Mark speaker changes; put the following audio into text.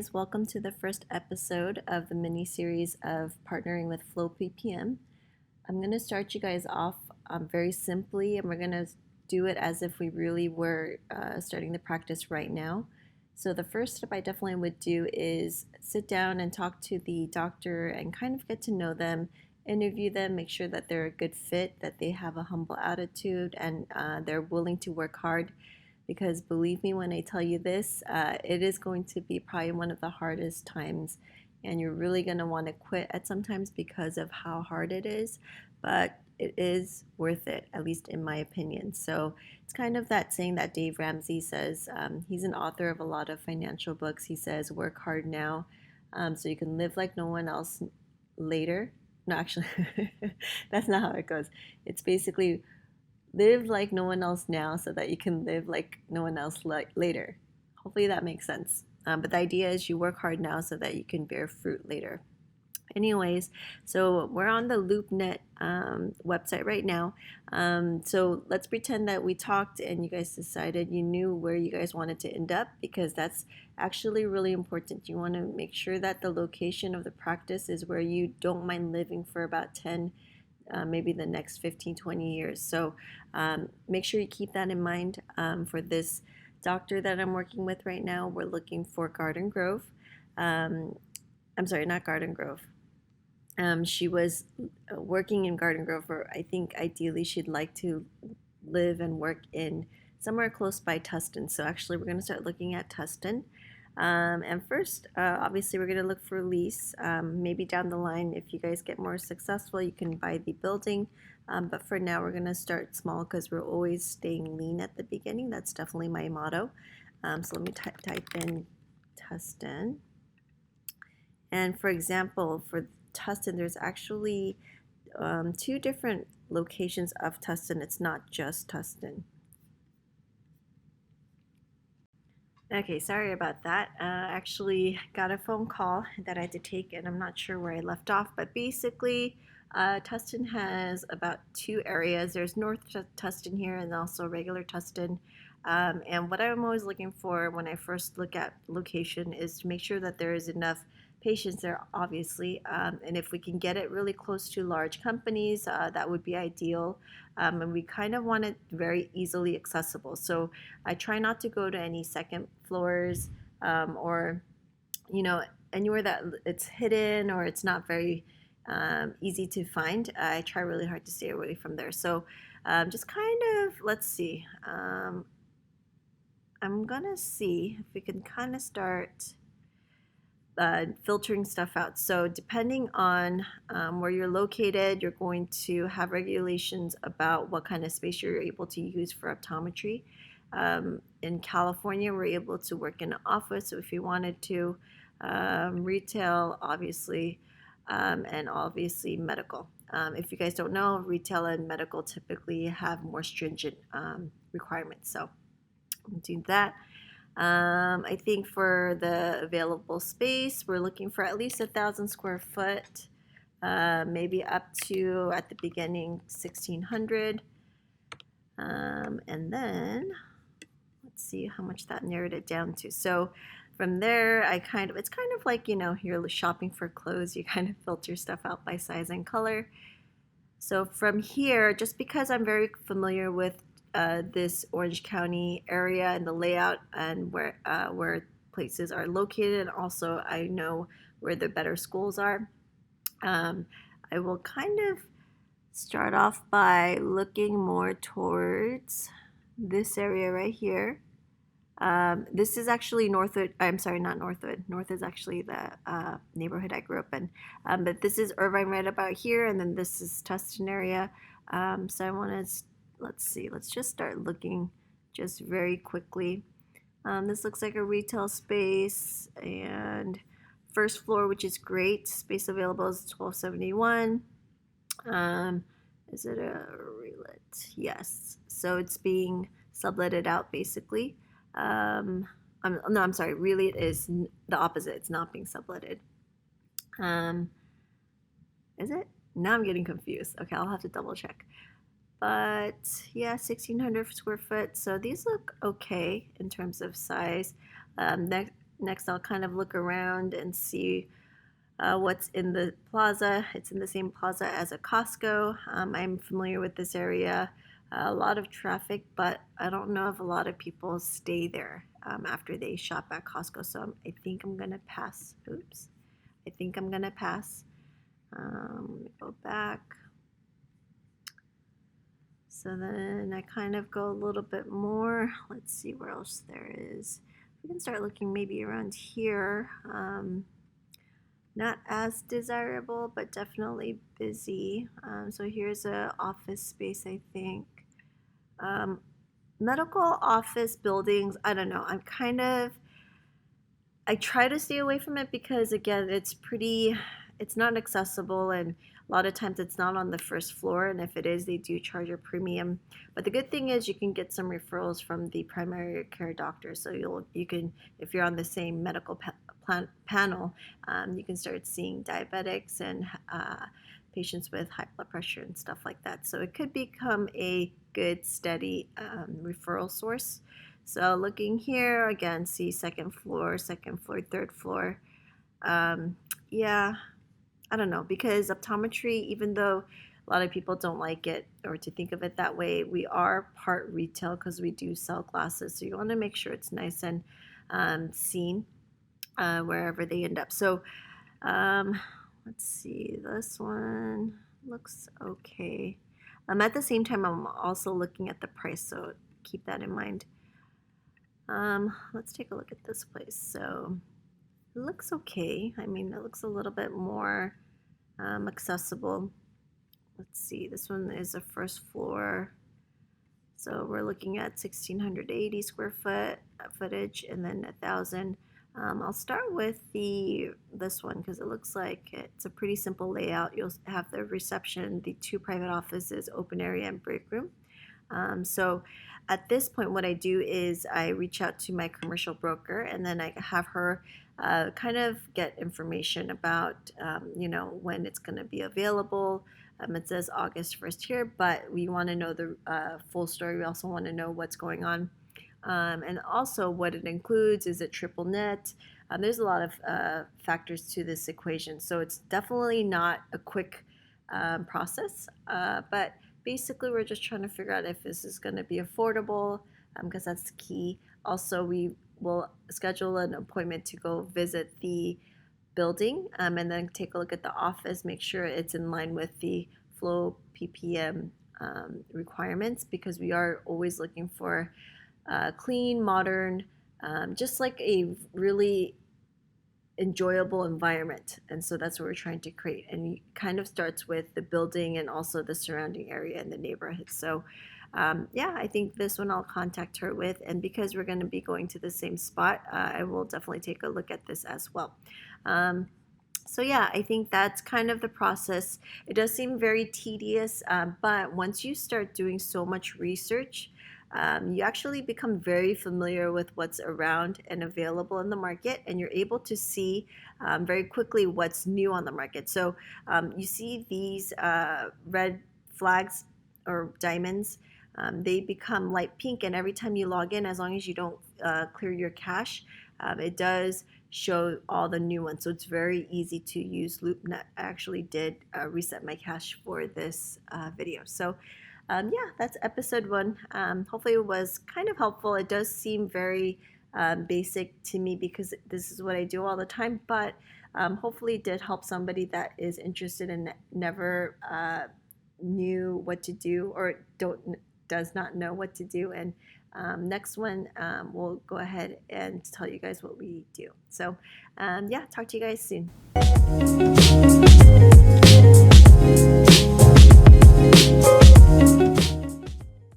Speaker 1: guys, welcome to the first episode of the mini series of partnering with FLOE PPM. I'm going to start you guys off very simply, and we're going to do it as if we really were starting the practice right now. So, the first step I definitely would do is sit down and talk to the doctor and kind of get to know them, interview them, make sure that they're a good fit, that they have a humble attitude, and they're willing to work hard. Because believe me when I tell you this, it is going to be probably one of the hardest times, and you're really going to want to quit at sometimes because of how hard it is, but it is worth it, at least in my opinion. So it's kind of that saying that Dave Ramsey says. He's an author of a lot of financial books. He says, work hard now so you can live like no one else later. No, actually, that's not how it goes. It's basically live like no one else now so that you can live like no one else later. Hopefully that makes sense. But the idea is you work hard now so that you can bear fruit later. Anyways, so we're on the LoopNet website right now. So let's pretend that we talked and you guys decided you knew where you guys wanted to end up, because that's actually really important. You want to make sure that the location of the practice is where you don't mind living for about 10 maybe the next 15-20 years. So make sure you keep that in mind. For this doctor that I'm working with right now, we're looking for Garden Grove. I'm sorry, not Garden Grove. She was working in Garden Grove, or I think ideally she'd like to live and work in somewhere close by Tustin. So actually we're going to start looking at Tustin. And first, obviously, we're going to look for a lease. Maybe down the line, if you guys get more successful, you can buy the building. But for now, we're going to start small because we're always staying lean at the beginning. That's definitely my motto. So let me type in Tustin. And for example, for Tustin, there's actually 2 different locations of Tustin. It's not just Tustin. Okay, sorry about that. Actually got a phone call that I had to take, and I'm not sure where I left off, but basically Tustin has about 2 areas. There's North Tustin here and also regular Tustin. And what I'm always looking for when I first look at location is to make sure that there is enough patients there, obviously, and if we can get it really close to large companies, that would be ideal. And we kind of want it very easily accessible. So I try not to go to any second floors or, anywhere that it's hidden or it's not very easy to find. I try really hard to stay away from there. So just kind of, let's see. I'm going to see if we can kind of start filtering stuff out. So depending on where you're located, you're going to have regulations about what kind of space you're able to use for optometry. In California, we're able to work in an office, so if you wanted to, retail, obviously, and obviously medical. If you guys don't know, retail and medical typically have more stringent requirements. So we'll do that. I think for the available space, we're looking for at least 1,000 square foot, maybe up to, at the beginning, 1,600. And then, let's see how much that narrowed it down to. So from there, it's kind of like, you're shopping for clothes, you kind of filter stuff out by size and color. So from here, just because I'm very familiar with this Orange County area and the layout and where places are located. Also, I know where the better schools are. I will kind of start off by looking more towards this area right here. This is actually Northwood. I'm sorry, not Northwood. North is actually the neighborhood I grew up in. But this is Irvine right about here, and then this is Tustin area. So I want to let's see, let's just start looking just very quickly. This looks like a retail space, and first floor, which is great. Space available is 1271. Is it a relit? Yes. So it's being subletted out basically. No, I'm sorry. Relit is the opposite. It's not being subletted. Is it? Now I'm getting confused. Okay, I'll have to double check. But yeah, 1,600 square foot. So these look okay in terms of size. Next, I'll kind of look around and see what's in the plaza. It's in the same plaza as a Costco. I'm familiar with this area. A lot of traffic, but I don't know if a lot of people stay there after they shop at Costco. So I think I'm gonna pass. Oops. I think I'm gonna pass. Let me go back. So then I kind of go a little bit more. Let's see where else there is. We can start looking maybe around here. Not as desirable, but definitely busy. So here's a office space, I think. Medical office buildings, I don't know. I try to stay away from it because again, it's not accessible, and a lot of times it's not on the first floor, and if it is, they do charge a premium. But the good thing is you can get some referrals from the primary care doctor, so you can, if you're on the same medical panel, you can start seeing diabetics and patients with high blood pressure and stuff like that. So it could become a good steady referral source. So looking here again, see second floor, third floor. Yeah, I don't know, because optometry, even though a lot of people don't like it or to think of it that way, we are part retail because we do sell glasses. So you want to make sure it's nice and seen wherever they end up. So let's see, this one looks okay. At the same time, I'm also looking at the price, so keep that in mind. Let's take a look at this place. So it looks okay. I mean, it looks a little bit more accessible. Let's see, this one is a first floor. So we're looking at 1,680 square footage, and then 1,000. I'll start with this one because it looks like it's a pretty simple layout. You'll have the reception, the 2 private offices, open area, and break room. So at this point, what I do is I reach out to my commercial broker, and then I have her kind of get information about, when it's going to be available. It says August 1st here, but we want to know the full story. We also want to know what's going on. And also what it includes. Is it triple net? There's a lot of factors to this equation. So it's definitely not a quick process, but basically we're just trying to figure out if this is going to be affordable, because that's key. Also, we will schedule an appointment to go visit the building, and then take a look at the office, make sure it's in line with the FLOE PPM requirements, because we are always looking for clean, modern, just like a really enjoyable environment. And so that's what we're trying to create. And it kind of starts with the building and also the surrounding area and the neighborhood. So yeah, I think this one I'll contact her with. And because we're going to be going to the same spot, I will definitely take a look at this as well. So yeah, I think that's kind of the process. It does seem very tedious, but once you start doing so much research, you actually become very familiar with what's around and available in the market, and you're able to see very quickly what's new on the market. So you see these red flags or diamonds, they become light pink, and every time you log in, as long as you don't clear your cache, it does show all the new ones. So it's very easy to use. LoopNet actually did reset my cache for this video. So yeah, that's episode 1. Hopefully it was kind of helpful. It does seem very basic to me because this is what I do all the time, but hopefully it did help somebody that is interested and never knew what to do or does not know what to do. And next one, we'll go ahead and tell you guys what we do. So yeah, talk to you guys soon.